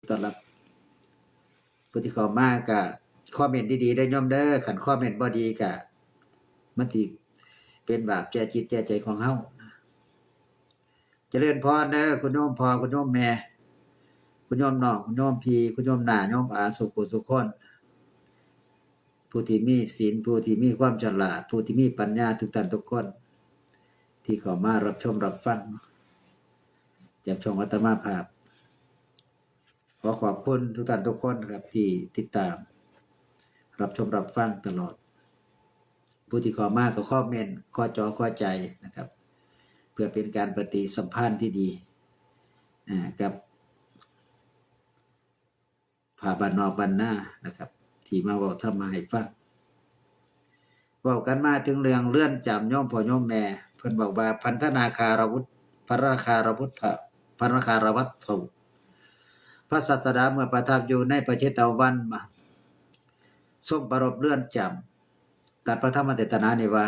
ต้อนรับผู้ที่เข้ามาก็คอมเมนต์ดีๆได้โยมเด้อคันคอมเมนต์บ่ดีก็มันสิเป็นบาปแก่จิตแก่ใจของเฮาเจริญพรเด้อคุณโยมพ่อคุณโยมแม่คุณโยมน้องคุณโยมพี่คุณโยมน้าโยมอาสุขสุขคนผู้ที่มีศีลผู้ที่มีความฉลาดผู้ที่มีปัญญาทุกท่านทุกคนที่เข้ามารับชมรับฟังจากช่องอาตมาภาพขอขอบคุณทุกท่านทุกคนครับที่ติดตามรับชมรับฟังตลอดผู้ที่เข้ามาก็คอมเมนต์ข้อจอข้อใจนะครับเพื่อเป็นการปฏิสัมพันธ์ที่ดีกับภาพบ้านนอกบ้านนานะครับที่มาเว้าธรรมะให้ฟังเว้ากันมาถึงเรื่องเลื่อนจำโยมพ่อโยมแม่เพิ่นบอกว่าพันธนาคารวุฒิพระราคารพุทธพระราคารวัตถุพระศาสดาเมื่อประทับอยู่ในประเทศตะวันมาทรงประรบเลื่อนจำตัดพระธรรมเทศนานี่ว่า